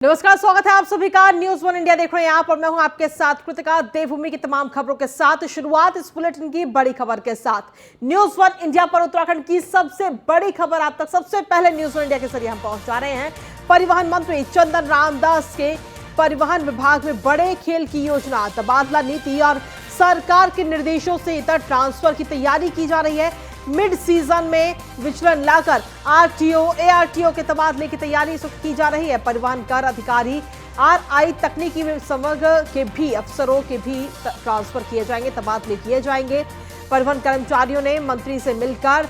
नमस्कार, स्वागत है आप सभी का न्यूज वन इंडिया देख रहे हैं आप और मैं हूं आपके साथ कृतिका। देवभूमि की तमाम खबरों के साथ शुरुआत इस बुलेटिन की बड़ी खबर के साथ। न्यूज वन इंडिया पर उत्तराखंड की सबसे बड़ी खबर आप तक सबसे पहले न्यूज वन इंडिया के जरिए हम पहुंचा रहे हैं। परिवहन मंत्री चंदन रामदास के परिवहन विभाग में बड़े खेल की योजना, तबादला नीति और सरकार के निर्देशों से इतर ट्रांसफर की तैयारी की जा रही है। मिड सीजन में विचलन लाकर आरटीओ एआरटीओ के तबादले की तैयारी की जा रही है। परिवहन कर अधिकारी आरआई तकनीकी समग्र के भी अफसरों के भी ट्रांसफर किए जाएंगे, तबादले किए जाएंगे। परिवहन कर्मचारियों ने मंत्री से मिलकर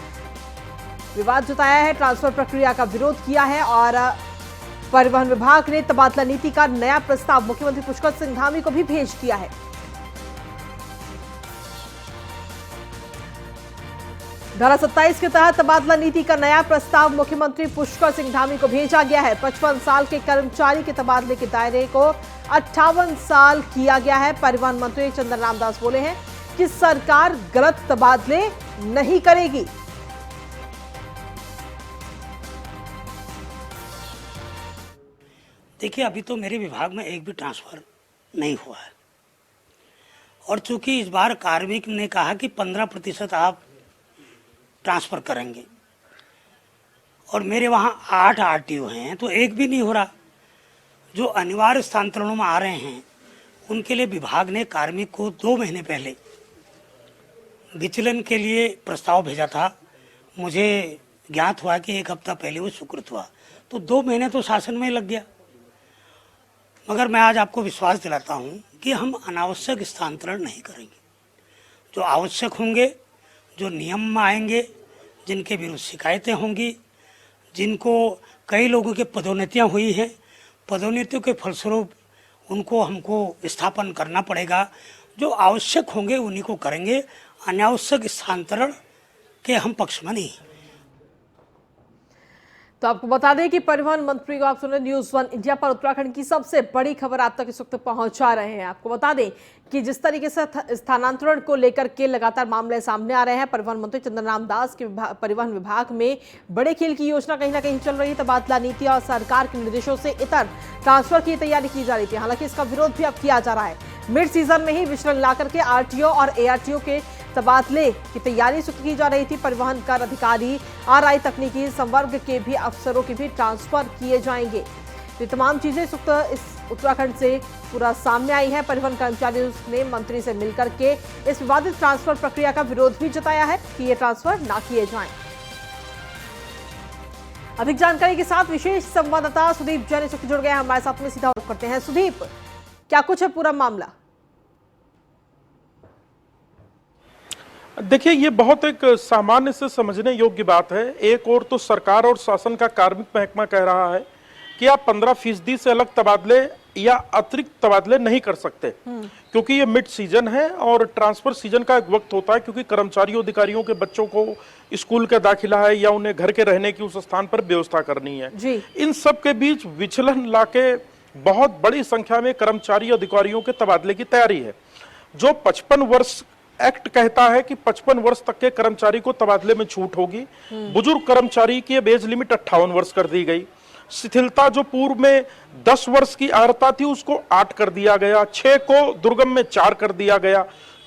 विवाद जताया है, ट्रांसफर प्रक्रिया का विरोध किया है और परिवहन विभाग ने तबादला नीति का नया प्रस्ताव मुख्यमंत्री पुष्कर सिंह धामी को भी भेज दिया है। धारा 27 के तहत तबादला नीति का नया प्रस्ताव मुख्यमंत्री पुष्कर सिंह धामी को भेजा गया है। 55 साल के कर्मचारी के तबादले के दायरे को 58 साल किया गया है। परिवहन मंत्री चंदन रामदास बोले हैं कि सरकार गलत तबादले नहीं करेगी। देखिए, अभी तो मेरे विभाग में एक भी ट्रांसफर नहीं हुआ है और चूंकि इस बार कार्मिक ने कहा कि 15% आप ट्रांसफ़र करेंगे और मेरे वहाँ 8 आरटीओ हैं तो एक भी नहीं हो रहा। जो अनिवार्य स्थानांतरणों में आ रहे हैं उनके लिए विभाग ने कार्मिक को 2 महीने पहले विचलन के लिए प्रस्ताव भेजा था। मुझे ज्ञात हुआ कि 1 हफ्ता पहले वो स्वीकृत हुआ, तो 2 महीने तो शासन में लग गया। मगर मैं आज आपको विश्वास दिलाता हूँ कि हम अनावश्यक स्थानांतरण नहीं करेंगे। जो आवश्यक होंगे, जो नियम में आएंगे, जिनके विरुद्ध शिकायतें होंगी, जिनको कई लोगों की पदोन्नतियां हुई हैं, पदोन्नतियों के फलस्वरूप उनको हमको विस्थापन करना पड़ेगा। जो आवश्यक होंगे उन्हीं को करेंगे। अनावश्यक स्थानांतरण के हम पक्ष में नहीं। तो आपको बता दें कि परिवहन मंत्री को आप सुन रहे न्यूज वन इंडिया पर उत्तराखंड की सबसे बड़ी खबर आप तक इस वक्त पहुंचा रहे हैं। आपको बता दें कि जिस तरीके से स्थानांतरण को लेकर के लगातार मामले सामने आ रहे हैं, परिवहन मंत्री चंदन रामदास के परिवहन विभाग में बड़े खेल की योजना कहीं ना कहीं चल रही है। तबादला नीति और सरकार के निर्देशों से इतर ट्रांसफर की तैयारी की जा रही थी। हालांकि इसका विरोध भी अब किया जा रहा है। मिड सीजन में ही विचलन लाकर के आरटीओ और एआरटीओ के तबादले की तैयारी की जा रही थी। परिवहन कर अधिकारी आरआई तकनीकी संवर्ग के भी अफसरों के भी ट्रांसफर किए जाएंगे। ये तमाम चीजें इस उत्तराखंड से पूरा सामने आई है। परिवहन कर्मचारियों ने मंत्री से मिलकर के इस विवादित ट्रांसफर प्रक्रिया का विरोध भी जताया है कि ये ट्रांसफर ना किए जाएं। अधिक जानकारी के साथ विशेष संवाददाता सुदीप जैन इस वक्त जुड़ गए हैं हमारे साथ में। सीधा रुख करते हैं। सुदीप, क्या कुछ है पूरा मामला? देखिए, ये बहुत एक सामान्य से समझने योग्य बात है। एक और तो सरकार और शासन का कार्मिक महकमा कह रहा है कि आप 15% से अलग तबादले या अतिरिक्त तबादले नहीं कर सकते, क्योंकि ये मिड सीजन है और ट्रांसफर सीजन का एक वक्त होता है, क्योंकि कर्मचारियों अधिकारियों के बच्चों को स्कूल का दाखिला है या उन्हें घर के रहने की उस स्थान पर व्यवस्था करनी है जी। इन सब के बीच विचलन लाके बहुत बड़ी संख्या में कर्मचारी अधिकारियों के तबादले की तैयारी है। जो 55 वर्ष एक्ट कहता है कि 55 वर्ष तक के कर्मचारी को तबादले में छूट होगी। बुजुर्ग कर्मचारी की एज लिमिट 58 वर्ष कर दी गई। शिथिलता जो पूर्व में 10 वर्ष की अर्हता थी उसको 8 कर दिया गया, 6 को दुर्गम में 4 कर दिया गया।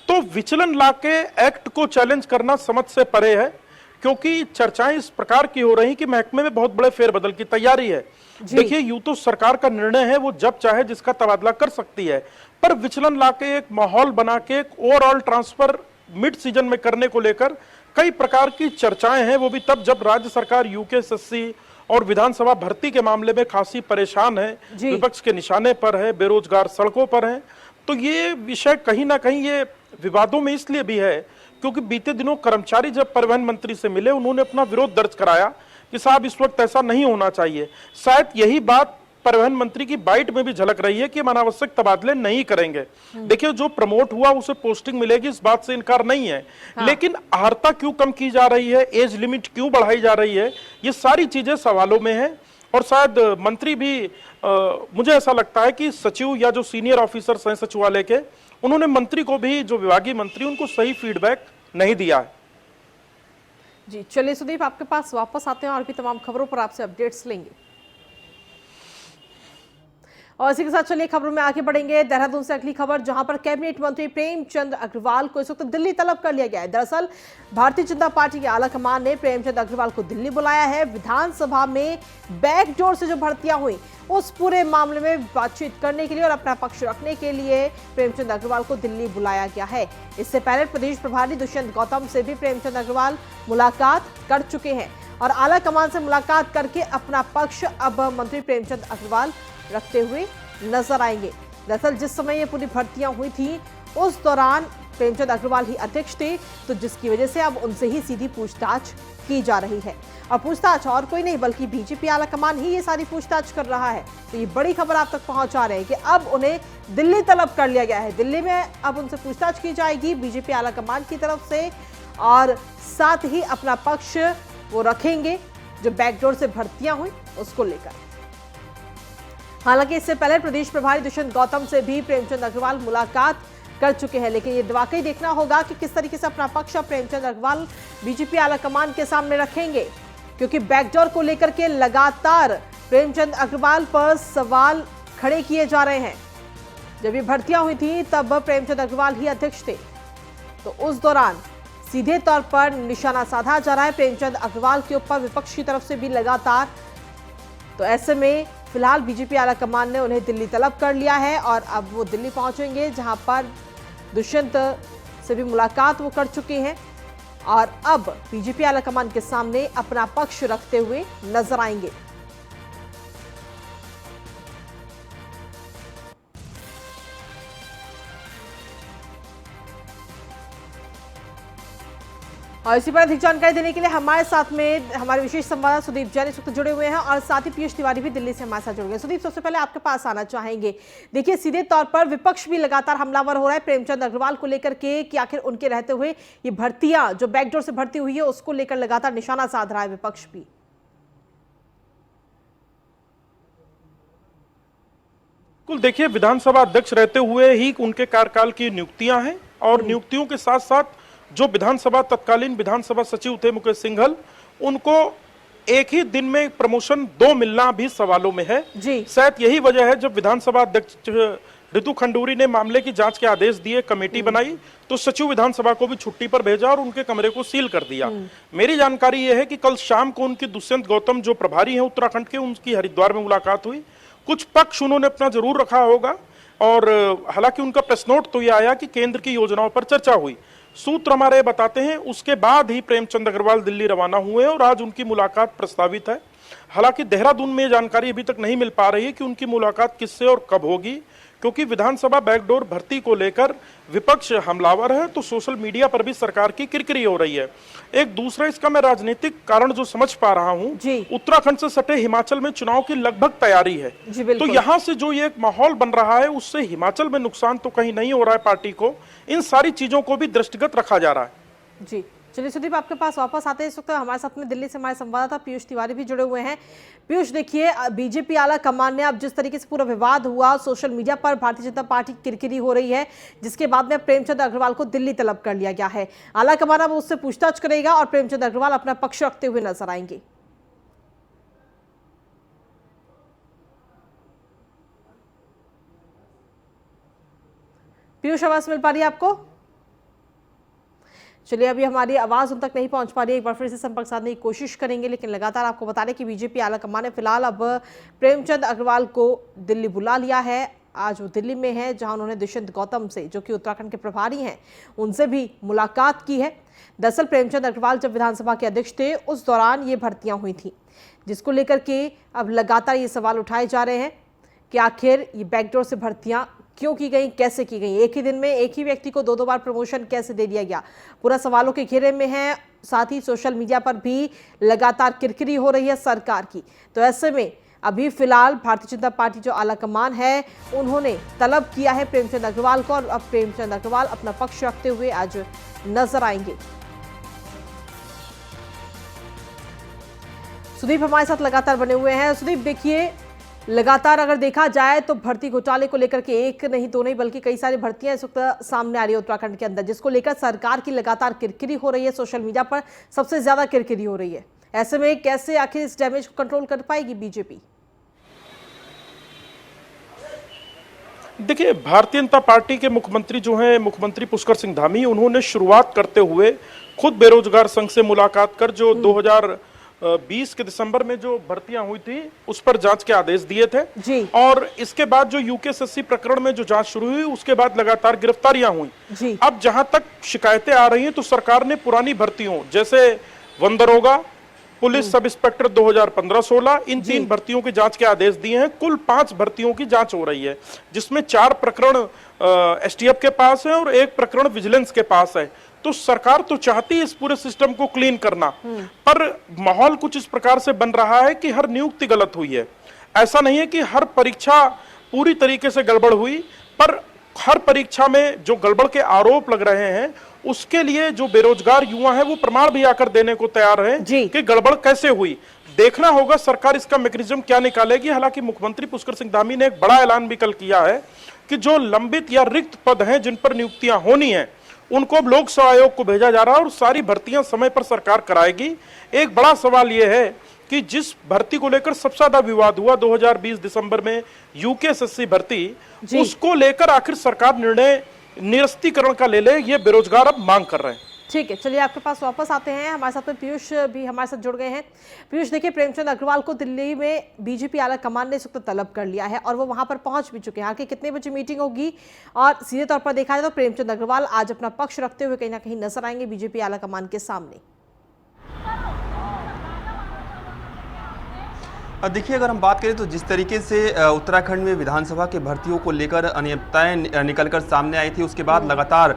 तो विचलन लाके एक्ट को चैलेंज करना समझ से परे है, क्योंकि चर्चाएं इस प्रकार की हो रही कि महकमे में बहुत बड़े फेरबदल की तैयारी है। देखिए, यूं तो सरकार का निर्णय है, वो जब चाहे जिसका तबादला कर सकती है, पर विचलन लाके एक माहौल बना के एक ओवरऑल ट्रांसफर मिड सीजन में करने को लेकर कई प्रकार की चर्चाएं हैं। वो भी तब जब राज्य सरकार यूकेएसएससी और विधानसभा भर्ती के मामले में खासी परेशान है, विपक्ष के निशाने पर है, बेरोजगार सड़कों पर है। तो ये विषय कहीं ना कहीं ये विवादों में इसलिए भी है क्योंकि बीते दिनों कर्मचारी जब परिवहन मंत्री से मिले, उन्होंने अपना विरोध दर्ज कराया कि साहब इस वक्त ऐसा नहीं होना चाहिए। शायद यही बात परिवहन मंत्री की बाइट में भी झलक रही है कि हम अनावश्यक तबादले नहीं करेंगे। देखिए, जो प्रमोट हुआ उसे पोस्टिंग मिलेगी, इस बात से इनकार नहीं है। लेकिन अर्हता क्यों कम की जा रही है, एज लिमिट क्यों बढ़ाई जा रही है, ये सारी चीजें सवालों में है। और शायद मंत्री भी मुझे ऐसा लगता है कि सचिव या जो सीनियर ऑफिसर्स हैं सचिवालय के, उन्होंने मंत्री को भी, जो विभागीय मंत्री, उनको सही फीडबैक नहीं दिया है। जी चलिए सुदीप, आपके पास वापस आते हैं और भी तमाम खबरों पर आपसे अपडेट्स लेंगे। और इसी के साथ चलिए खबरों में आगे बढ़ेंगे। देहरादून से अगली खबर, जहां पर कैबिनेट मंत्री प्रेमचंद अग्रवाल को इस वक्त दिल्ली तलब कर लिया गया है। दरअसल भारतीय जनता पार्टी के आला कमान ने प्रेमचंद अग्रवाल को दिल्ली बुलाया है। विधानसभा में बैकडोर से जो भर्तियां हुई उस पूरे मामले में बातचीत करने के लिए और अपना पक्ष रखने के लिए प्रेमचंद अग्रवाल को दिल्ली बुलाया गया है। इससे पहले प्रदेश प्रभारी दुष्यंत गौतम से भी प्रेमचंद अग्रवाल मुलाकात कर चुके हैं और आला कमान से मुलाकात करके अपना पक्ष अब मंत्री प्रेमचंद अग्रवाल रखते हुए नजर आएंगे। दरअसल जिस समय ये पूरी भर्तियां हुई थी उस दौरान प्रेमचंद अग्रवाल ही अध्यक्ष थे, तो जिसकी वजह से अब उनसे ही सीधी पूछताछ की जा रही है। और पूछताछ और कोई नहीं बल्कि बीजेपी आला कमान ही ये सारी पूछताछ कर रहा है। तो ये बड़ी खबर आप तक पहुंचा रहे हैं कि अब उन्हें दिल्ली तलब कर लिया गया है। दिल्ली में अब उनसे पूछताछ की जाएगी बीजेपी आला कमान की तरफ से और साथ ही अपना पक्ष वो रखेंगे जो बैकडोर से भर्तियां हुई उसको लेकर। हालांकि इससे पहले प्रदेश प्रभारी दुष्यंत गौतम से भी प्रेमचंद अग्रवाल मुलाकात कर चुके हैं, लेकिन ये वाकई देखना होगा कि किस तरीके से अपना पक्ष प्रेमचंद अग्रवाल बीजेपी आला कमान के सामने रखेंगे, क्योंकि बैकडोर को लेकर के लगातार प्रेमचंद अग्रवाल पर सवाल खड़े किए जा रहे हैं। जब ये भर्तियां हुई थी तब प्रेमचंद अग्रवाल ही अध्यक्ष थे, तो उस दौरान सीधे तौर पर निशाना साधा जा रहा है प्रेमचंद अग्रवाल के ऊपर विपक्ष की तरफ से भी लगातार। तो ऐसे में फिलहाल बीजेपी आला कमान ने उन्हें दिल्ली तलब कर लिया है और अब वो दिल्ली पहुंचेंगे, जहां पर दुष्यंत से भी मुलाकात वो कर चुके हैं और अब बीजेपी आला कमान के सामने अपना पक्ष रखते हुए नजर आएंगे। और इसी पर अधिक जानकारी देने के लिए हमारे साथ में हमारे विशेष संवाददाता सुदीप जैन इस वक्त जुड़े हुए हैं और साथ ही पीयूष तिवारी भी दिल्ली से हमारे साथ जुड़ गए। सुदीप, सबसे पहले आपके पास आना चाहेंगे। देखिए, सीधे तौर पर विपक्ष भी लगातार हमलावर हो रहा है प्रेमचंद अग्रवाल को लेकर के कि आखिर उनके रहते हुए ये भर्तियां जो बैकडोर से भर्ती हुई है उसको लेकर लगातार निशाना साध रहा है विपक्ष भी। कुल देखिए, विधानसभा अध्यक्ष रहते हुए ही उनके कार्यकाल की नियुक्तियां हैं और नियुक्तियों के साथ साथ जो विधानसभा तत्कालीन विधानसभा सचिव थे मुकेश सिंघल, उनको एक ही दिन में प्रमोशन 2 मिलना भी सवालों में है। शायद यही वजह है जब विधानसभा अध्यक्ष ऋतु खंडूरी ने मामले की जांच के आदेश दिए, कमेटी बनाई, तो सचिव विधानसभा को भी छुट्टी पर भेजा और उनके कमरे को सील कर दिया। मेरी जानकारी यह है कि कल शाम को उनकी दुष्यंत गौतम जो प्रभारी हैं उत्तराखंड के, उनकी हरिद्वार में मुलाकात हुई। कुछ पक्ष उन्होंने अपना जरूर रखा होगा और हालांकि उनका प्रेस नोट तो यह आया कि केंद्र की योजनाओं पर चर्चा हुई। सूत्र हमारे बताते हैं उसके बाद ही प्रेमचंद अग्रवाल दिल्ली रवाना हुए और आज उनकी मुलाकात प्रस्तावित है। हालांकि देहरादून में जानकारी अभी तक नहीं मिल पा रही है कि उनकी मुलाकात किससे और कब होगी, क्योंकि विधानसभा बैकडोर भर्ती को लेकर विपक्ष हमलावर है, तो सोशल मीडिया पर भी सरकार की किरकिरी हो रही है। एक दूसरा इसका मैं राजनीतिक कारण जो समझ पा रहा हूं, उत्तराखंड से सटे हिमाचल में चुनाव की लगभग तैयारी है, तो यहां से जो ये एक माहौल बन रहा है उससे हिमाचल में नुकसान तो कहीं नहीं हो रहा है पार्टी को। इन सारी चीजों को भी दृष्टिगत रखा जा रहा है। जी चलिए सुदीप, आपके पास वापस आते हैं। इस वक्त हमारे साथ में दिल्ली से हमारे संवाददाता पीयूष तिवारी भी जुड़े हुए हैं। पीयूष, देखिए, बीजेपी आला कमान ने अब जिस तरीके से पूरा विवाद हुआ, सोशल मीडिया पर भारतीय जनता पार्टी की किरकिरी हो रही है, जिसके बाद में प्रेमचंद अग्रवाल को दिल्ली तलब कर लिया गया है। आला कमान अब उससे पूछताछ करेगा और प्रेमचंद अग्रवाल अपना पक्ष रखते हुए नजर आएंगे। पीयूष, आवाज मिल पा रही है आपको? चलिए, अभी हमारी आवाज उन तक नहीं पहुंच पा रही है, एक बार फिर से संपर्क साधने की कोशिश करेंगे, लेकिन लगातार आपको बता दें कि बीजेपी आला कमान ने फिलहाल अब प्रेमचंद अग्रवाल को दिल्ली बुला लिया है। आज वो दिल्ली में है, जहां उन्होंने दुष्यंत गौतम से, जो कि उत्तराखंड के प्रभारी हैं, उनसे भी मुलाकात की है। दरअसल प्रेमचंद अग्रवाल जब विधानसभा के अध्यक्ष थे उस दौरान ये भर्तियां हुई थी, जिसको लेकर के अब लगातार ये सवाल उठाए जा रहे हैं कि आखिर ये बैकडोर से भर्तियां क्यों की गई, कैसे की गई, एक ही दिन में एक ही व्यक्ति को 2-2 बार प्रमोशन कैसे दे दिया गया, पूरा सवालों के घेरे में है। साथ ही सोशल मीडिया पर भी लगातार किरकिरी हो रही है सरकार की। तो ऐसे में अभी फिलहाल भारतीय जनता पार्टी जो आला कमान है उन्होंने तलब किया है प्रेमचंद अग्रवाल को और अब प्रेमचंद अग्रवाल अपना पक्ष रखते हुए आज नजर आएंगे। सुदीप हमारे साथ लगातार बने हुए हैं। सुदीप, देखिए, लगातार अगर देखा जाए तो भर्ती घोटाले को लेकर के एक नहीं दो नहीं बल्कि कई सारी भर्तियां इस वक्त सामने आ रही है उत्तराखंड के अंदर, जिसको लेकर सरकार की लगातार किरकिरी हो रही है। सोशल मीडिया पर सबसे ज्यादा किरकिरी हो रही है। ऐसे में कैसे आखिर इस डैमेज को कंट्रोल कर पाएगी बीजेपी? देखिए, भारतीय जनता पार्टी के मुख्यमंत्री जो हैं, मुख्यमंत्री पुष्कर सिंह धामी, उन्होंने शुरुआत करते हुए खुद बेरोजगार संघ से मुलाकात कर जो 2020 के दिसंबर में जो भर्तियां हुई थी उस पर जांच के आदेश दिए थे जी। और इसके बाद जो यूकेएसएससी प्रकरण में जो जांच शुरू हुई उसके बाद लगातार गिरफ्तारियां हुई जी। अब जहां तक शिकायतें आ रही हैं तो सरकार ने पुरानी भर्तियों जैसे वन दरोगा, पुलिस सब इंस्पेक्टर 2015-16 इन 3 भर्तियों की जांच के आदेश दिए हैं। कुल 5 भर्तियों की जांच हो रही है जिसमें 4 प्रकरण एसटीएफ के पास है और 1 प्रकरण विजिलेंस के पास है। तो सरकार तो चाहती है इस पूरे सिस्टम को क्लीन करना, पर माहौल कुछ इस प्रकार से बन रहा है कि हर नियुक्ति गलत हुई है। ऐसा नहीं है कि हर परीक्षा पूरी तरीके से गड़बड़ हुई, पर हर परीक्षा में जो गड़बड़ के आरोप लग रहे हैं उसके लिए जो बेरोजगार युवा हैं वो प्रमाण भी आकर देने को तैयार हैं कि गड़बड़ कैसे हुई। देखना होगा सरकार इसका मैकेनिज्म क्या निकालेगी। हालांकि मुख्यमंत्री पुष्कर सिंह धामी ने एक बड़ा ऐलान भी कल किया है कि जो लंबित या रिक्त पद हैं जिन पर नियुक्तियां होनी है उनको अब लोक सेवा आयोग को भेजा जा रहा है और सारी भर्तियां समय पर सरकार कराएगी। एक बड़ा सवाल यह है कि जिस भर्ती को लेकर सबसे ज्यादा विवाद हुआ 2020 दिसंबर में यूकेएसएससी भर्ती, उसको लेकर आखिर सरकार निर्णय निरस्तीकरण का ले ले, ये बेरोजगार अब मांग कर रहे हैं। ठीक है, चलिए आपके पास वापस आते हैं। हमारे साथ में पीयूष भी हमारे साथ जुड़ गए हैं। पीयूष, देखिए, प्रेमचंद अग्रवाल को दिल्ली में बीजेपी आला कमान ने इस वक्त तलब कर लिया है और वो वहां पर पहुंच भी चुके हैं। आखिर कितने बजे मीटिंग होगी? और सीधे तौर पर देखा जाए तो प्रेमचंद अग्रवाल आज अपना पक्ष रखते हुए कहीं ना कहीं नजर आएंगे बीजेपी आला कमान के सामने। देखिए, अगर हम बात करें तो जिस तरीके से उत्तराखंड में विधानसभा के भर्तियों को लेकर अनियमितताएं निकलकर सामने आई थी, उसके बाद लगातार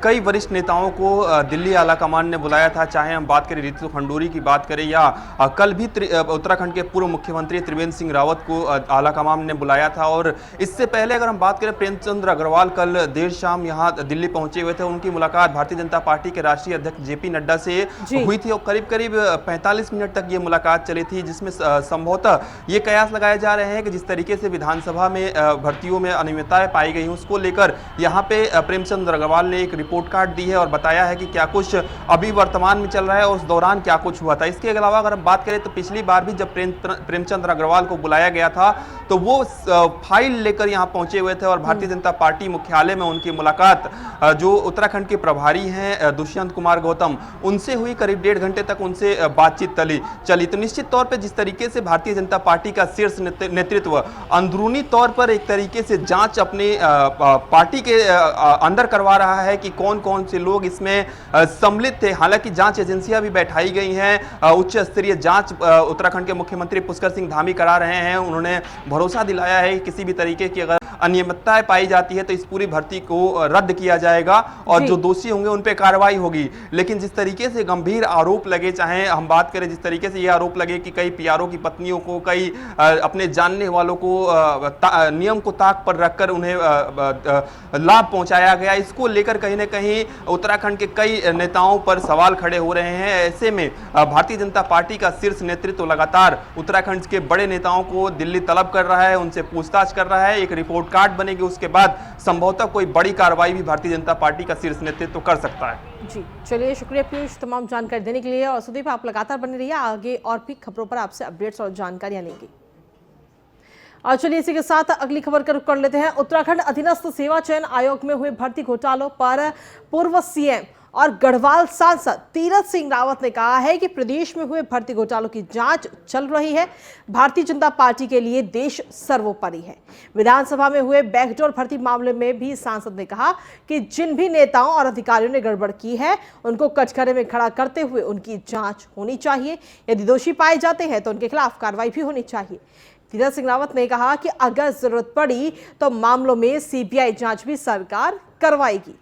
कई वरिष्ठ नेताओं को दिल्ली आलाकमान ने बुलाया था। चाहे हम बात करें रितु खंडूरी की बात करें या कल भी उत्तराखंड के पूर्व मुख्यमंत्री त्रिवेंद्र सिंह रावत को आलाकमान ने बुलाया था। और इससे पहले अगर हम बात करें, प्रेमचंद अग्रवाल कल देर शाम यहाँ दिल्ली पहुंचे हुए थे। उनकी मुलाकात भारतीय जनता पार्टी के राष्ट्रीय अध्यक्ष जेपी नड्डा से हुई थी और करीब करीब 45 मिनट तक ये मुलाकात चली थी, जिसमें संभवतः ये कयास लगाए जा रहे हैं कि जिस तरीके से विधानसभा में भर्तियों में अनियमितताएं पाई गई उसको लेकर यहाँ पे प्रेमचंद अग्रवाल ने एक रिपोर्ट कार्ड दी है और बताया है कि क्या कुछ अभी वर्तमान में चल रहा है और उस दौरान क्या कुछ हुआ था। इसके अलावा अगर हम बात करें तो पिछली बार भी जब प्रेमचंद अग्रवाल को बुलाया गया था तो वो फाइल लेकर यहाँ पहुंचे हुए थे और भारतीय जनता पार्टी मुख्यालय में उनकी मुलाकात जो उत्तराखंड के प्रभारी हैं दुष्यंत कुमार गौतम, उनसे हुई। करीब 1.5 घंटे तक उनसे बातचीत चली। तो निश्चित तौर पर जिस तरीके से भारतीय जनता पार्टी का शीर्ष नेतृत्व अंदरूनी तौर पर एक तरीके से जांच अपने पार्टी के अंदर करवा रहा है कि कौन कौन से लोग इसमें सम्मिलित थे। हालांकि जांच एजेंसियां भी बैठाई गई हैं, उच्च स्तरीय जांच उत्तराखंड के मुख्यमंत्री पुष्कर सिंह धामी करा रहे हैं। उन्होंने भरोसा दिलाया है कि किसी भी तरीके की अगर अनियमितताएं पाई जाती है तो इस पूरी भर्ती को रद्द किया जाएगा और जो दोषी होंगे उन पे कार्रवाई होगी। लेकिन जिस तरीके से गंभीर आरोप लगे, चाहे हम बात करें जिस तरीके से ये आरोप लगे कि कई पीआरओ की पत्नियों को, कई अपने जानने वालों को नियम को ताक पर रखकर उन्हें लाभ पहुंचाया गया, इसको लेकर कहीं ना कहीं उत्तराखंड के कई नेताओं पर सवाल खड़े हो रहे हैं। ऐसे में भारतीय जनता पार्टी का शीर्ष नेतृत्व लगातार उत्तराखंड के बड़े नेताओं को दिल्ली तलब कर रहा है, उनसे पूछताछ कर रहा है। एक रिपोर्ट कार्ड बनेगी, उसके बाद संभवतः कोई बड़ी कार्रवाई भी भारतीय जनता पार्टी का शीर्ष नेतृत्व कर सकता है। जी, चलिए, शुक्रिया पीयूष तमाम जानकारी देने के लिए। और सुदीप, आप लगातार बने रहिए, आगे और भी खबरों पर आपसे अपडेट्स और जानकारियां लेंगे। और चलिए इसी के साथ अगली खबर का रुख कर लेते हैं। उत्तराखंड अधीनस्थ सेवा चयन आयोग में हुए भर्ती घोटालों पर पूर्व सीएम और गढ़वाल सांसद तीरथ सिंह रावत ने कहा है कि प्रदेश में हुए भर्ती घोटालों की जांच चल रही है। भारतीय जनता पार्टी के लिए देश सर्वोपरि है। विधानसभा में हुए बैकडोर भर्ती मामले में भी सांसद ने कहा कि जिन भी नेताओं और अधिकारियों ने गड़बड़ की है उनको कटघरे में खड़ा करते हुए उनकी जांच होनी चाहिए। यदि दोषी पाए जाते हैं तो उनके खिलाफ कार्रवाई भी होनी चाहिए। तीरथ सिंह रावत ने कहा कि अगर जरूरत पड़ी तो मामलों में सीबीआई जांच भी सरकार करवाएगी।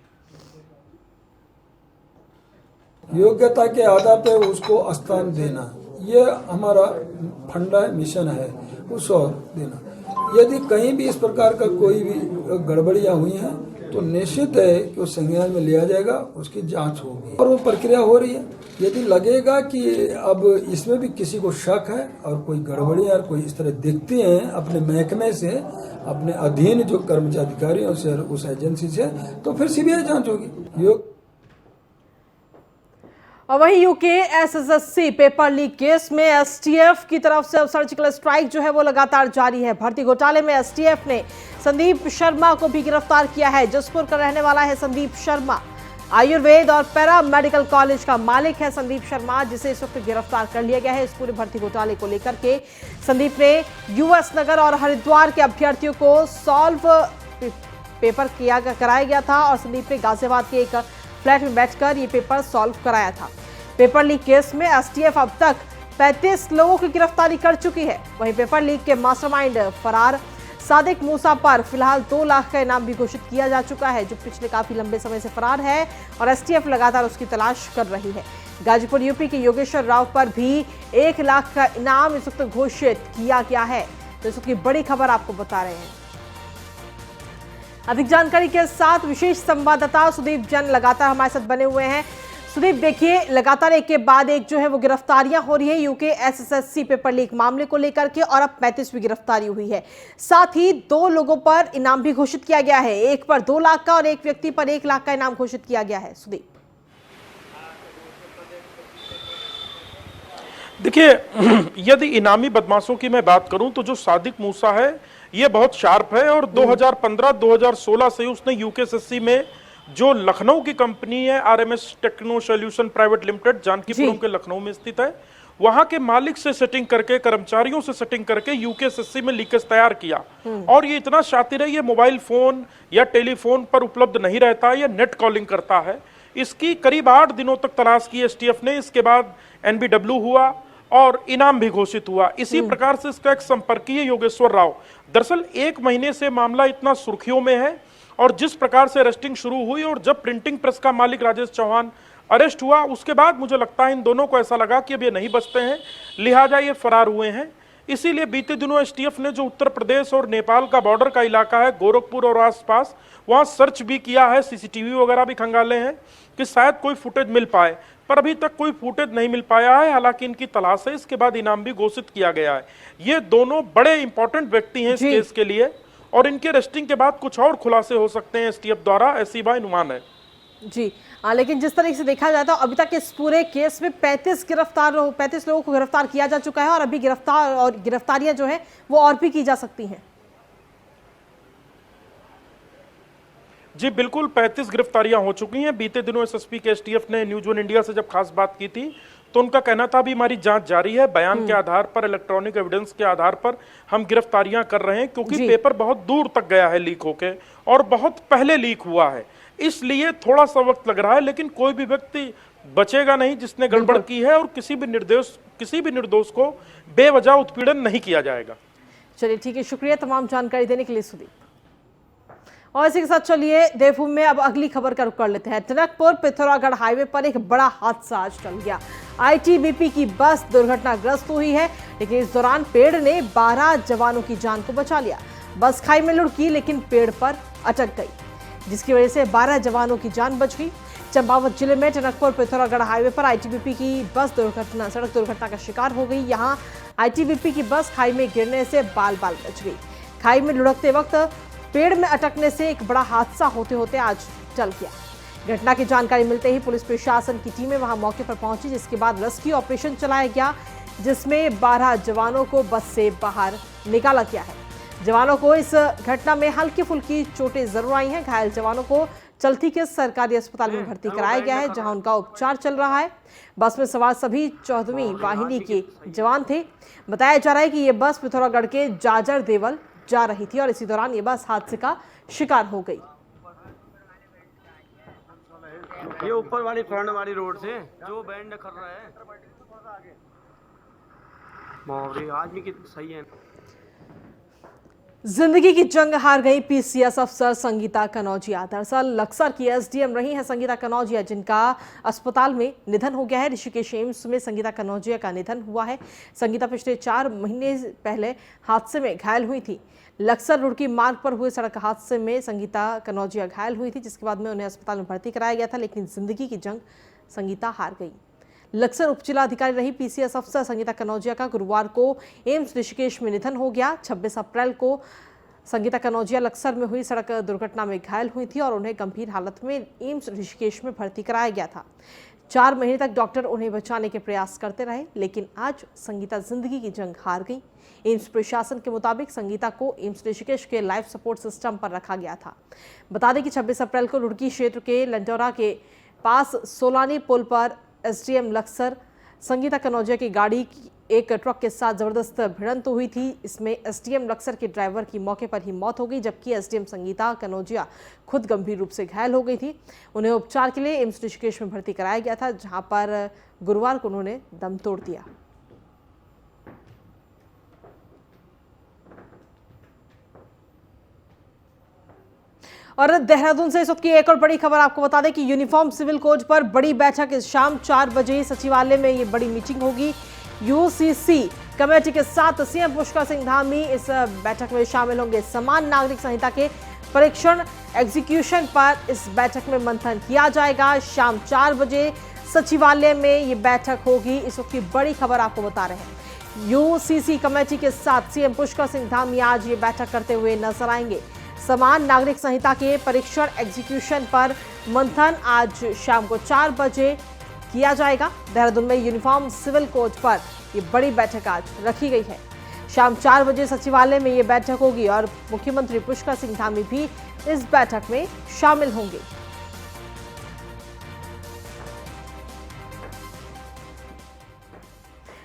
योग्यता के आधार पर उसको स्थान देना, ये हमारा फंडा मिशन है, उसको देना। यदि कहीं भी इस प्रकार का कोई भी गड़बड़ियां हुई हैं तो निश्चित है कि उस संज्ञान में लिया जाएगा, उसकी जांच होगी और वो प्रक्रिया हो रही है। यदि लगेगा कि अब इसमें भी किसी को शक है और कोई गड़बड़ियां कोई इस तरह दिखती हैं अपने महकमे से, अपने अधीन जो कर्मचारी अधिकारियों से, उस एजेंसी से, तो फिर सीबीआई जांच होगी। और वहीं UK SSC paper leak case में एसटीएफ की तरफ से सर्जिकल स्ट्राइक जो है वो लगातार जारी है। भर्ती घोटाले में एसटीएफ ने संदीप शर्मा को भी गिरफ्तार किया है। जसपुर का रहने वाला है संदीप शर्मा। आयुर्वेद और पैरा मेडिकल कॉलेज का मालिक है संदीप शर्मा, जिसे इस वक्त गिरफ्तार कर लिया गया है। इस पूरे भर्ती घोटाले को लेकर के संदीप ने यूएस नगर और हरिद्वार के अभ्यर्थियों को सॉल्व पेपर कराया गया था और संदीप ने गाजियाबाद के एक फ्लैट में बैठकर ये पेपर सॉल्व कराया था। पेपर लीक केस में एसटीएफ अब तक 35 लोगों की गिरफ्तारी कर चुकी है। वहीं पेपर लीक के मास्टरमाइंड फरार सादिक मूसा पर फिलहाल 2 लाख का इनाम भी घोषित किया जा चुका है, जो पिछले काफी लंबे समय से फरार है और एसटीएफ लगातार उसकी तलाश कर रही है। गाजीपुर यूपी के योगेश्वर राव पर भी 1 लाख का इनाम इस वक्त घोषित किया गया है। तो इस वक्त की बड़ी खबर आपको बता रहे हैं। अधिक जानकारी के साथ विशेष संवाददाता सुदीप जैन लगातार हमारे साथ बने हुए हैं। सुदीप, देखिए लगातार एक के बाद एक जो है वो गिरफ्तारियां हो रही है यूके एसएससी पेपर लीक मामले को लेकर के, और अब 35वीं गिरफ्तारी हुई है। साथ ही 2 लोगों पर इनाम भी घोषित किया गया है, एक पर 2 लाख का और एक व्यक्ति पर 1 लाख का इनाम घोषित किया गया है। सुदीप, देखिए, यदि इनामी बदमाशों की मैं बात करूं तो जो सादिक मूसा है ये बहुत शार्प है और 2015-2016 से उसने यूकेएसएससी में जो लखनऊ की कंपनी है RMS techno solution private limited, Janakipuram के लखनऊ में स्थित है, वहां के मालिक से सेटिंग करके, कर्मचारियों से सेटिंग करके यूकेएसएससी में लीकेज तैयार किया। और ये इतना शातिर है, ये मोबाइल फोन या टेलीफोन पर उपलब्ध नहीं रहता, ये नेट कॉलिंग करता है। इसकी करीब 8 दिनों तक तलाश की एसटीएफ ने। इसके बाद एनबीडब्ल्यू हुआ और इनाम भी घोषित हुआ। इसी प्रकार से इसका एक संपर्कीय योगेश्वर राव, दरअसल 1 महीने से मामला इतना सुर्खियों में है और जिस प्रकार से अरेस्टिंग शुरू हुई और जब प्रिंटिंग प्रेस का मालिक राजेश चौहान अरेस्ट हुआ, उसके बाद मुझे लगता है इन दोनों को ऐसा लगा कि अब ये नहीं बचते हैं, लिहाजा ये फरार हुए हैं। इसीलिए बीते दिनों एसटीएफ ने जो उत्तर प्रदेश और नेपाल का बॉर्डर का इलाका है, गोरखपुर और आसपास, वहां सर्च भी किया है, सीसीटीवी वगैरह भी खंगाले हैं कि शायद कोई फुटेज मिल पाए, पर अभी तक कोई फुटेज नहीं मिल पाया है। हालांकि इनकी तलाश है, इसके बाद इनाम भी घोषित किया गया है। ये दोनों बड़े इंपॉर्टेंट व्यक्ति हैं इस केस के लिए और इनके अरेस्टिंग के बाद कुछ और खुलासे हो सकते हैं एसटीएफ द्वारा, ऐसी बात अनुमान है। जी लेकिन जिस तरीके से देखा जाता है अभी तक इस पूरे केस में 35 लोगों को गिरफ्तार किया जा चुका है और अभी गिरफ्तारियां जो है वो और भी की जा सकती हैं। जी बिल्कुल, 35 गिरफ्तारियां हो चुकी हैं। बीते दिनों एसएसपी के एसटीएफ ने न्यूज 1 इंडिया से जब खास बात की थी तो उनका कहना था भी हमारी जांच जारी है, बयान के आधार पर, इलेक्ट्रॉनिक एविडेंस के आधार पर हम गिरफ्तारियां कर रहे हैं, क्योंकि पेपर बहुत दूर तक गया है लीक होके और बहुत पहले लीक हुआ है, इसलिए थोड़ा सा वक्त लग रहा है। लेकिन कोई भी व्यक्ति बचेगा नहीं जिसने गड़बड़ की है और किसी भी निर्दोष को बेवजह उत्पीड़न नहीं किया जाएगा। चलिए ठीक है, शुक्रिया तमाम जानकारी देने के लिए सुदीप। और इसी के साथ चलिए देवभूमि में अब अगली खबर का रुख कर लेते हैं। टनकपुर पिथौरागढ़ हाईवे पर एक बड़ा हादसा आज टल गया। आईटीबीपी की बस दुर्घटनाग्रस्त हुई है, लेकिन इस दौरान पेड़ ने 12 जवानों की जान को बचा लिया। बस खाई में लुढ़की लेकिन पेड़ पर अटक गई, जिसकी वजह से 12 जवानों की जान बच गई। चंपावत जिले में टनकपुर पिथौरागढ़ हाईवे पर आईटीबीपी की बस सड़क दुर्घटना का शिकार हो गई। यहां आईटीबीपी की बस खाई में गिरने से बाल बच गई। खाई में लुढ़कते वक्त पेड़ में अटकने से एक बड़ा हादसा होते होते आज टल गया। घटना की जानकारी मिलते ही पुलिस प्रशासन की टीमें वहां मौके पर पहुंची, जिसके बाद रेस्क्यू ऑपरेशन चलाया गया, जिसमें 12 जवानों को बस से बाहर निकाला गया है। जवानों को इस घटना में हल्की फुल्की चोटें जरूर आई हैं। घायल जवानों को चलती के सरकारी अस्पताल में भर्ती कराया गया है, जहां उनका उपचार चल रहा है। बस में सवार सभी 14वीं वाहिनी के जवान थे। बताया जा रहा है कि ये बस पिथौरागढ़ के जाजर देवल जा रही थी और इसी दौरान ये बस हादसे का शिकार हो गई। ये ऊपर वाली फ्रंट वाली रोड से जो बैंड कर रहा है, आदमी कितनी सही है। जिंदगी की जंग हार गई पीसीएस अफसर संगीता कनौजिया। दरअसल लक्सर की एसडीएम रही हैं संगीता कनौजिया, जिनका अस्पताल में निधन हो गया है। ऋषिकेश एम्स में संगीता कनौजिया का निधन हुआ है। संगीता पिछले 4 महीने पहले हादसे में घायल हुई थी। लक्सर रुड़की मार्ग पर हुए सड़क हादसे में संगीता कनौजिया घायल हुई थी, जिसके बाद में उन्हें अस्पताल में भर्ती कराया गया था, लेकिन जिंदगी की जंग संगीता हार गई। लक्सर उपजिला अधिकारी रही पीसीएस अफसर संगीता कनौजिया का गुरुवार को एम्स ऋषिकेश में निधन हो गया। 26 अप्रैल को संगीता कनौजिया लक्सर में हुई सड़क दुर्घटना में घायल हुई थी और उन्हें गंभीर हालत में एम्स ऋषिकेश में भर्ती कराया गया था। 4 महीने तक डॉक्टर उन्हें बचाने के प्रयास करते रहे, लेकिन आज संगीता जिंदगी की जंग हार गई। एम्स प्रशासन के मुताबिक संगीता को एम्स ऋषिकेश के लाइफ सपोर्ट सिस्टम पर रखा गया था। बता दें कि 26 अप्रैल को रुड़की क्षेत्र के लंडौरा के पास सोलानी पुल पर एसडीएम लक्सर संगीता कनौजिया की गाड़ी की एक ट्रक के साथ जबरदस्त भिड़ंत हुई थी। इसमें एसडीएम लक्सर के ड्राइवर की मौके पर ही मौत हो गई, जबकि एसडीएम संगीता कनौजिया खुद गंभीर रूप से घायल हो गई थी। उन्हें उपचार के लिए एम्स ऋषिकेश में भर्ती कराया गया था, जहां पर गुरुवार को उन्होंने दम तोड़ दिया। और देहरादून से इस वक्त की एक और बड़ी खबर आपको बता दें कि यूनिफॉर्म सिविल कोड पर बड़ी बैठक इस शाम 4 बजे सचिवालय में ये बड़ी मीटिंग होगी। यूसीसी कमेटी के साथ सीएम पुष्कर सिंह धामी इस बैठक में शामिल होंगे। समान नागरिक संहिता के परीक्षण एग्जीक्यूशन पर इस बैठक में मंथन किया जाएगा। शाम 4 बजे सचिवालय में ये बैठक होगी। इस वक्त की बड़ी खबर आपको बता रहे हैं। यूसीसी कमेटी के साथ सीएम पुष्कर सिंह धामी आज ये बैठक करते हुए नजर आएंगे। समान नागरिक संहिता के परीक्षण एग्जीक्यूशन पर मंथन आज शाम को 4 बजे किया जाएगा। देहरादून में यूनिफॉर्म सिविल कोड पर ये बड़ी बैठक आज रखी गई है। शाम 4 बजे सचिवालय में ये बैठक होगी और मुख्यमंत्री पुष्कर सिंह धामी भी इस बैठक में शामिल होंगे।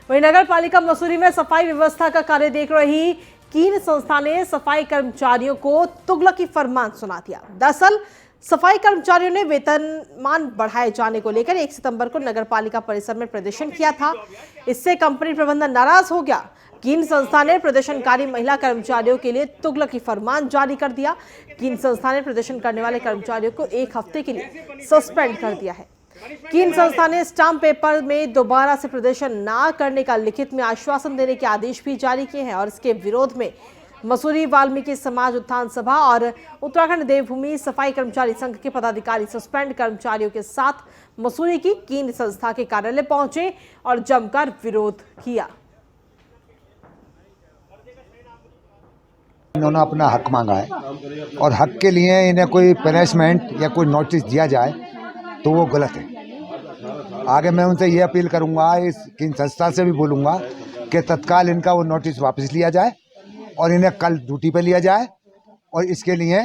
वहीं नगर पालिका मसूरी में सफाई व्यवस्था का कार्य देख रही कीन संस्था ने सफाई कर्मचारियों को तुगलकी फरमान सुना दिया। दरअसल सफाई कर्मचारियों ने वेतनमान बढ़ाए जाने को लेकर 1 सितंबर को नगर पालिका परिसर में प्रदर्शन किया था। इससे कंपनी प्रबंधन नाराज हो गया। कीन संस्था ने प्रदर्शनकारी महिला कर्मचारियों के लिए तुगलकी फरमान जारी कर दिया। कीन संस्था ने प्रदर्शन करने वाले कर्मचारियों को 1 हफ्ते के लिए सस्पेंड कर दिया है। कीन संस्था ने स्टाम्प पेपर में दोबारा से प्रदर्शन न करने का लिखित में आश्वासन देने के आदेश भी जारी किए हैं और इसके विरोध में मसूरी वाल्मीकि समाज उत्थान सभा और उत्तराखंड देवभूमि सफाई कर्मचारी संघ के पदाधिकारी सस्पेंड कर्मचारियों के साथ मसूरी की कीन संस्था के कार्यालय पहुंचे और जमकर विरोध किया। इन्होंने अपना हक मांगा है और हक के लिए इन्हें कोई पनिशमेंट या कोई नोटिस दिया जाए तो वो गलत है। आगे मैं उनसे ये अपील करूंगा, इस कीन संस्था से भी बोलूंगा कि तत्काल इनका वो नोटिस वापस लिया जाए और इन्हें कल ड्यूटी पे लिया जाए और इसके लिए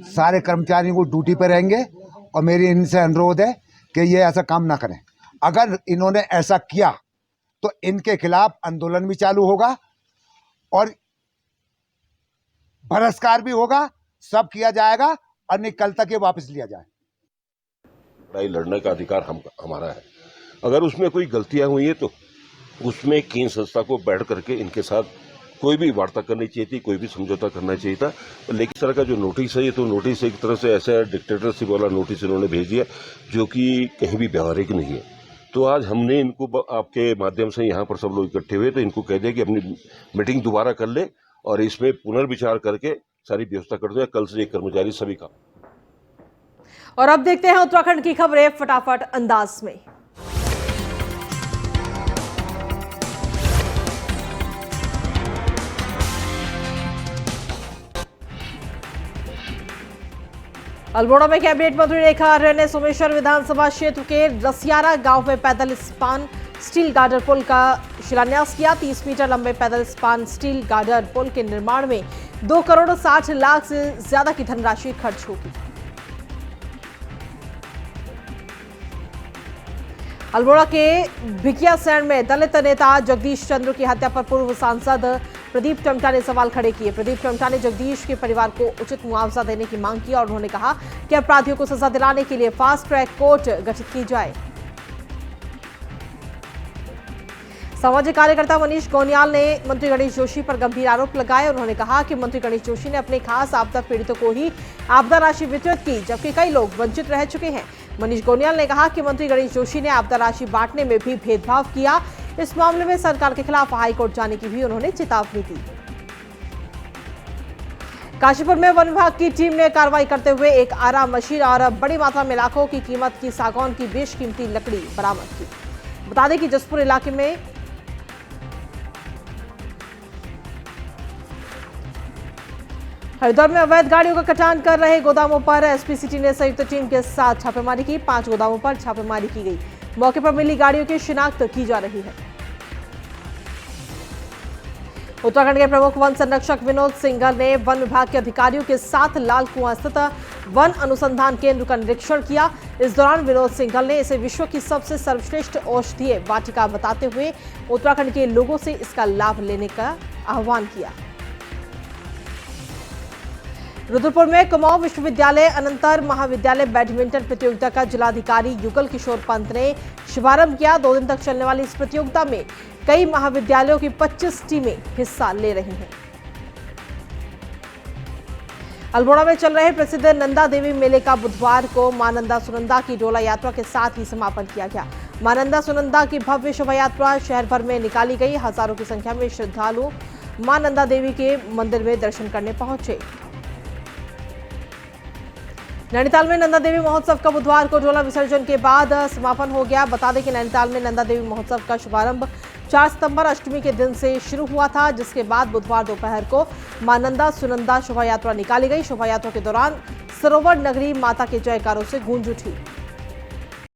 सारे कर्मचारियों को ड्यूटी पे रहेंगे और मेरी इनसे अनुरोध है कि ये ऐसा काम ना करें। अगर इन्होंने ऐसा किया तो इनके खिलाफ आंदोलन भी चालू होगा और बहिष्कार भी होगा, सब किया जाएगा और नहीं कल तक ये वापस लिया जाए। लड़ाई लड़ने का अधिकार हमारा है। अगर उसमें कोई गलतियां हुई है तो उसमें कीन संस्था को बैठ करके इनके साथ कोई भी वार्ता करनी चाहिए थी, कोई भी समझौता करना चाहिए था। लेकिन इस तरह का जो नोटिस है ये तो नोटिस एक तरह से ऐसा डिक्टेटरशिप वाला नोटिस इन्होंने भेज दिया जो कि कहीं भी व्यवहारिक नहीं है। तो आज हमने इनको आपके माध्यम से यहाँ पर सब लोग इकट्ठे हुए तो इनको कह दिया कि अपनी मीटिंग दोबारा कर ले और इसमें पुनर्विचार करके सारी व्यवस्था कर दो। कल से एक कर्मचारी सभी का। और अब देखते हैं उत्तराखंड की खबरें फटाफट अंदाज में। अल्मोड़ा में कैबिनेट मंत्री रेखा आर्य ने सोमेश्वर विधानसभा क्षेत्र के रसियारा गांव में पैदल स्पान स्टील गार्डर पुल का शिलान्यास किया। 30 मीटर लंबे पैदल स्पान स्टील गार्डर पुल के निर्माण में 2 करोड़ 60 लाख से ज्यादा की धनराशि खर्च होगी। अल्मोड़ा के भिकियासैंण में दलित नेता जगदीश चंद्र की हत्या पर पूर्व सांसद प्रदीप टमटा ने सवाल खड़े किए। प्रदीप टमटा ने जगदीश के परिवार को उचित मुआवजा देने की मांग की और उन्होंने कहा कि अपराधियों को सजा दिलाने के लिए फास्ट ट्रैक कोर्ट गठित की जाए। सामाजिक कार्यकर्ता मनीष गोनियाल ने मंत्री गणेश जोशी पर गंभीर आरोप लगाए। उन्होंने कहा कि मंत्री गणेश जोशी ने अपने खास आपदा पीड़ितों को ही आपदा राशि वितरित की, जबकि कई लोग वंचित रह चुके हैं। मनीष गोनियाल ने कहा कि मंत्री गणेश जोशी ने आपदा राशि बांटने में भी भेदभाव किया। इस मामले में सरकार के खिलाफ हाईकोर्ट जाने की भी उन्होंने चेतावनी दी। काशीपुर में वन विभाग की टीम ने कार्रवाई करते हुए एक आरा मशीन और बड़ी मात्रा में लाखों की कीमत की सागौन की बेशकीमती लकड़ी बरामद की। बता दें कि जसपुर इलाके में हरिद्वार में अवैध गाड़ियों का कटान कर रहे गोदामों पर एसपी सिटी ने संयुक्त टीम के साथ छापेमारी की। 5 गोदामों पर छापेमारी की गई। मौके पर मिली गाड़ियों की शिनाख्त की जा रही है। उत्तराखंड के प्रमुख वन संरक्षक विनोद सिंघल ने वन विभाग के अधिकारियों के साथ लाल कुआं स्थित वन अनुसंधान केंद्र का निरीक्षण किया। इस दौरान विनोद सिंघल ने इसे विश्व की सबसे सर्वश्रेष्ठ औषधीय वाटिका बताते हुए उत्तराखंड के लोगों से इसका लाभ लेने का आह्वान किया। रुद्रपुर में कुमाऊं विश्वविद्यालय अनंतर महाविद्यालय बैडमिंटन प्रतियोगिता का जिलाधिकारी युगल किशोर पंत ने शुभारंभ किया। 2 दिन तक चलने वाली इस प्रतियोगिता में कई महाविद्यालयों की 25 टीमें हिस्सा ले रही हैं। अल्मोड़ा में चल रहे प्रसिद्ध नंदा देवी मेले का बुधवार को मां नंदा सुनंदा की डोला यात्रा के साथ ही समापन किया गया। मां नंदा सुनंदा की भव्य शोभा यात्रा शहर भर में निकाली गई। हजारों की संख्या में श्रद्धालु मां नंदा देवी के मंदिर में दर्शन करने पहुंचे। नैनीताल में नंदा देवी महोत्सव का बुधवार को डोला विसर्जन के बाद समापन हो गया। बता दें कि नैनीताल में नंदा देवी महोत्सव का शुभारंभ 4 सितंबर अष्टमी के दिन से शुरू हुआ था, जिसके बाद बुधवार दोपहर को मां नंदा सुनंदा शोभा यात्रा निकाली गई। शोभा यात्रा के दौरान सरोवर नगरी माता के जयकारों से गूंज उठी।